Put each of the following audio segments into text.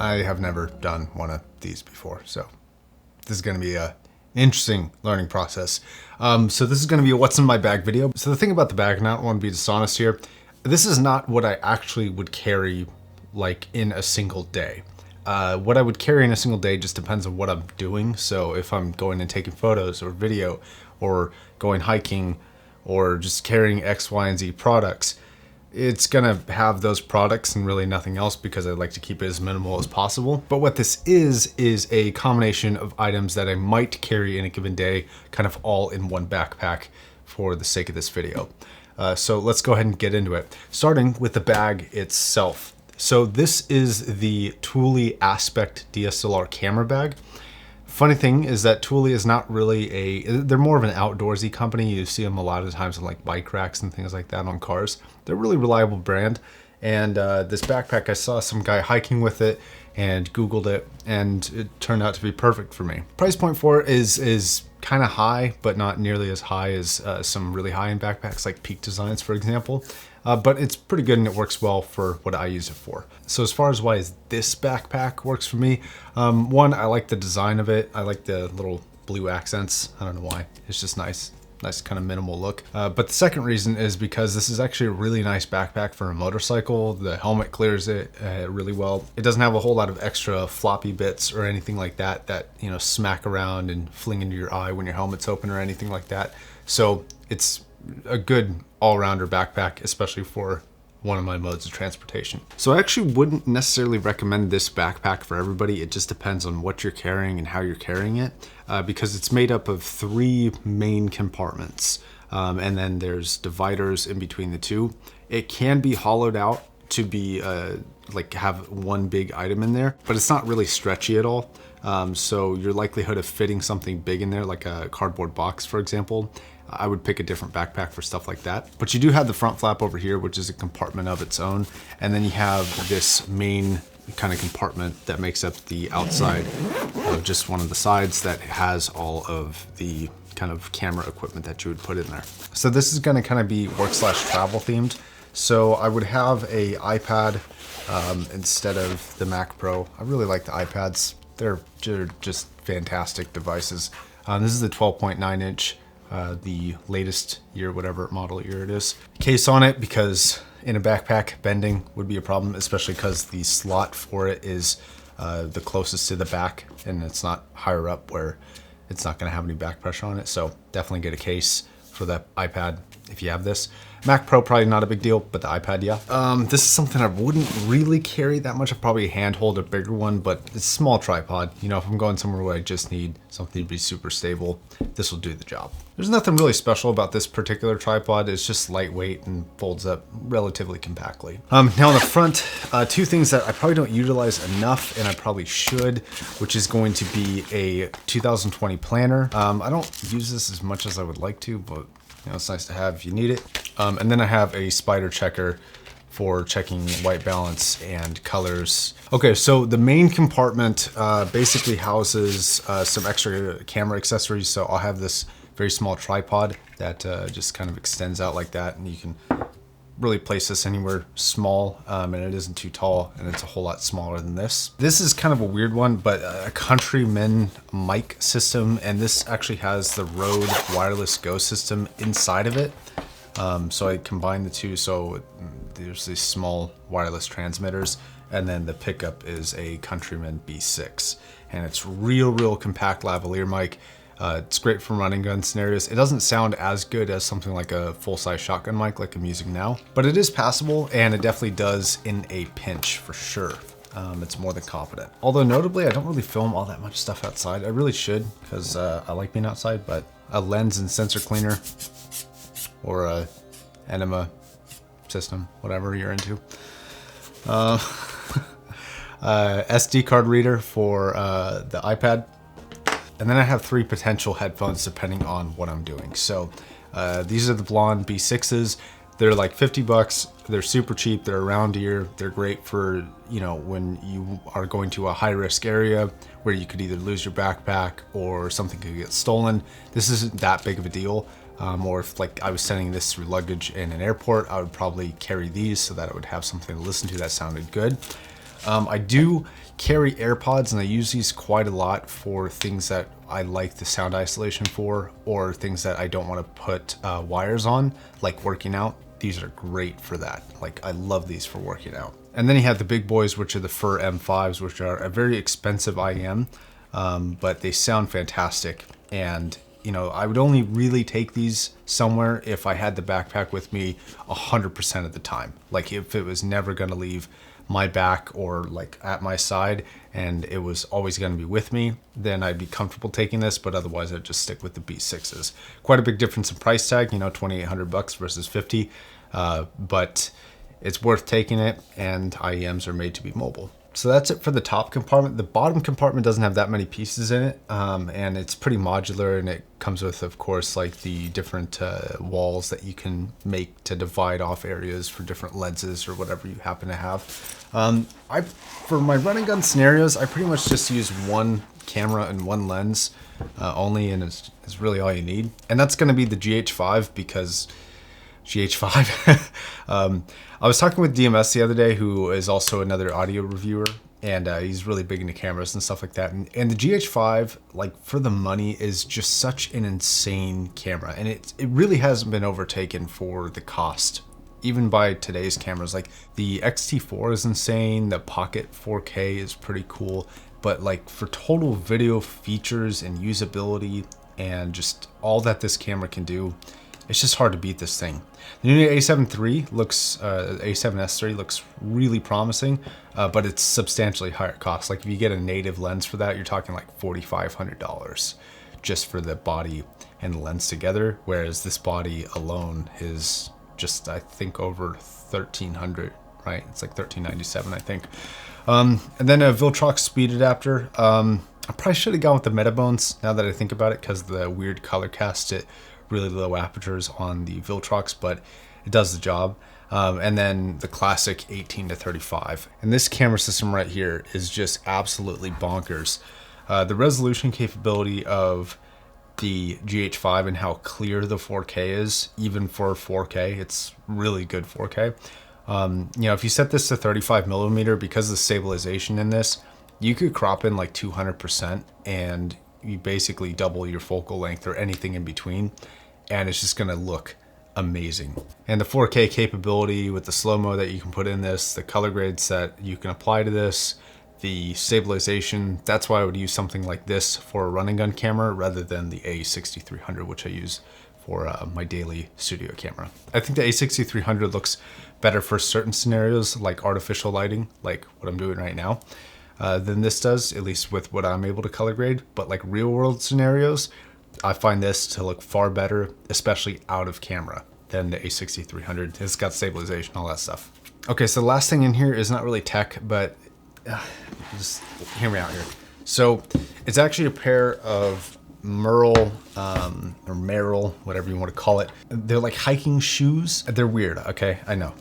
I have never done one of these before, so this is going to be a interesting learning process. So this is going to be a what's in my bag video. So the thing about the bag, and I don't want to be dishonest here, this is not what I actually would carry like in a single day. What I would carry in a single day just depends on what I'm doing. So if I'm going and taking photos or video or going hiking or just carrying X, Y, and Z products, it's gonna have those products and really nothing else because I like to keep it as minimal as possible. But what this is a combination of items that I might carry in a given day, kind of all in one backpack for the sake of this video. So let's go ahead and get into it. Starting with the bag itself. So this is the Thule Aspect DSLR camera bag. Funny thing is that Thule is not really they're more of an outdoorsy company. You see them a lot of times on like bike racks and things like that on cars. They're a really reliable brand. And this backpack, I saw some guy hiking with it and Googled it, and it turned out to be perfect for me. Price point for it is kind of high, but not nearly as high as some really high-end backpacks like Peak Designs, for example. But it's pretty good and it works well for what I use it for. So as far as why this backpack works for me, one, I like the design of it. I like the little blue accents. I don't know why. It's just nice kind of minimal look. But the second reason is because this is actually a really nice backpack for a motorcycle. The helmet clears it really well. It doesn't have a whole lot of extra floppy bits or anything like that you know, smack around and fling into your eye when your helmet's open or anything like that. So it's a good all-rounder backpack, especially for one of my modes of transportation. So I actually wouldn't necessarily recommend this backpack for everybody. It just depends on what you're carrying and how you're carrying it, because it's made up of 3 main compartments, and then there's dividers in between the 2. It can be hollowed out to be like have one big item in there, but it's not really stretchy at all. So your likelihood of fitting something big in there, like a cardboard box, for example, I would pick a different backpack for stuff like that. But you do have the front flap over here, which is a compartment of its own. And then you have this main kind of compartment that makes up the outside of just one of the sides that has all of the kind of camera equipment that you would put in there. So this is going to kind of be work/travel themed. So I would have a iPad instead of the Mac Pro. I really like the iPads. They're just fantastic devices. This is the 12.9 inch. The latest year, whatever model year it is. Case on it because in a backpack, bending would be a problem, especially because the slot for it is the closest to the back and it's not higher up where it's not going to have any back pressure on it. So definitely get a case for the iPad if you have this. Mac Pro, probably not a big deal, but the iPad, yeah. This is something I wouldn't really carry that much. I'd probably handhold a bigger one, but it's a small tripod. You know, if I'm going somewhere where I just need something to be super stable, this will do the job. There's nothing really special about this particular tripod. It's just lightweight and folds up relatively compactly. Now on the front, 2 things that I probably don't utilize enough, and I probably should, which is going to be a 2020 planner. I don't use this as much as I would like to, but you know, it's nice to have if you need it. And then I have a spider checker for checking white balance and colors. Okay, so the main compartment basically houses some extra camera accessories. So I'll have this very small tripod that just kind of extends out like that, and you can really place this anywhere small, and it isn't too tall, and it's a whole lot smaller than this. This is kind of a weird one, but a Countryman mic system, and this actually has the Rode Wireless Go system inside of it. So I combined the 2, so there's these small wireless transmitters, and then the pickup is a Countryman B6, and it's real compact lavalier mic. It's great for running gun scenarios. It doesn't sound as good as something like a full-size shotgun mic like I'm using now, but it is passable, and it definitely does in a pinch for sure. It's more than competent. Although notably, I don't really film all that much stuff outside. I really should, because I like being outside, but a lens and sensor cleaner or a enema system, whatever you're into. SD card reader for the iPad. And then I have 3 potential headphones depending on what I'm doing. So these are the Blonde B6s. They're like 50 bucks. They're super cheap. They're around ear. They're great for, you know, when you are going to a high risk area where you could either lose your backpack or something could get stolen. This isn't that big of a deal. Or if like I was sending this through luggage in an airport, I would probably carry these so that I would have something to listen to that sounded good. I do carry AirPods, and I use these quite a lot for things that I like the sound isolation for, or things that I don't want to put wires on, like working out. These are great for that. Like, I love these for working out. And then you have the big boys, which are the Fur M5s, which are a very expensive IEM, but they sound fantastic. And you know, I would only really take these somewhere if I had the backpack with me 100% of the time. Like, if it was never gonna leave my back or like at my side and it was always gonna be with me, then I'd be comfortable taking this, but otherwise I'd just stick with the B6s. Quite a big difference in price tag, you know, 2,800 bucks versus 50, but it's worth taking it, and IEMs are made to be mobile. So that's it for the top compartment. The bottom compartment doesn't have that many pieces in it, and it's pretty modular, and it comes with, of course, like the different walls that you can make to divide off areas for different lenses or whatever you happen to have. For my run and gun scenarios, I pretty much just use one camera and one lens only, and it's really all you need. And that's going to be the GH5, because GH5. I was talking with DMS the other day, who is also another audio reviewer, and he's really big into cameras and stuff like that. And the GH5, like, for the money, is just such an insane camera, and it really hasn't been overtaken for the cost, even by today's cameras. Like, the X-T4 is insane, the Pocket 4K is pretty cool, but like for total video features and usability and just all that this camera can do, it's just hard to beat this thing. The new A7 III looks, A7S III looks really promising, but it's substantially higher cost. Like, if you get a native lens for that, you're talking like $4,500 just for the body and the lens together, whereas this body alone is just, I think, over 1,300, right? It's like 1,397, I think. And then a Viltrox speed adapter. I probably should have gone with the Metabones now that I think about it, because the weird color cast it really low apertures on the Viltrox, but it does the job. And then the classic 18 to 35. And this camera system right here is just absolutely bonkers. The resolution capability of the GH5 and how clear the 4K is, even for 4K, it's really good 4K. You know, if you set this to 35 millimeter, because of the stabilization in this, you could crop in like 200%, and you basically double your focal length or anything in between, and it's just gonna look amazing. And the 4K capability with the slow-mo that you can put in this, the color grades that you can apply to this, the stabilization, that's why I would use something like this for a run and gun camera rather than the A6300, which I use for my daily studio camera. I think the A6300 looks better for certain scenarios, like artificial lighting, like what I'm doing right now, than this does, at least with what I'm able to color grade. But like real world scenarios, I find this to look far better, especially out of camera, than the A6300. It's got stabilization, all that stuff. Okay, so the last thing in here is not really tech, but just hear me out here. So it's actually a pair of Merrell, or Merrell, whatever you want to call it. They're like hiking shoes. They're weird, okay, I know.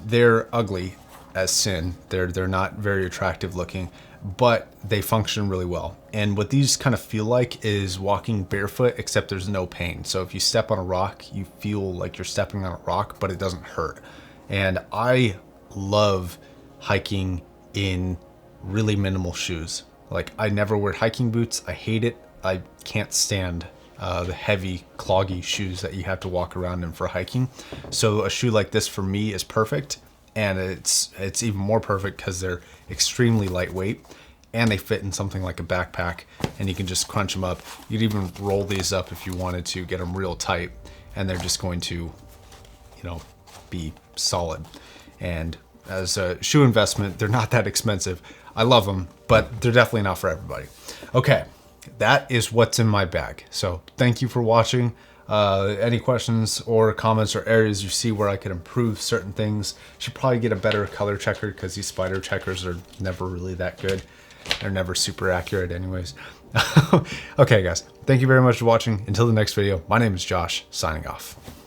They're ugly as sin. They're not very attractive looking, but they function really well. And what these kind of feel like is walking barefoot, except there's no pain. So if you step on a rock, you feel like you're stepping on a rock, but it doesn't hurt. And I love hiking in really minimal shoes. Like, I never wear hiking boots. I hate it. I can't stand the heavy, cloggy shoes that you have to walk around in for hiking. So a shoe like this for me is perfect. And it's even more perfect because they're extremely lightweight, and they fit in something like a backpack, and you can just crunch them up. You'd even roll these up if you wanted to get them real tight, and they're just going to, you know, be solid. And as a shoe investment, they're not that expensive. I love them, but they're definitely not for everybody. Okay, that is what's in my bag. So thank you for watching. Any questions or comments or areas you see where I could improve certain things? Should probably get a better color checker, because these spider checkers are never really that good. They're never super accurate anyways. Okay guys, thank you very much for watching. Until the next video, my name is Josh, signing off.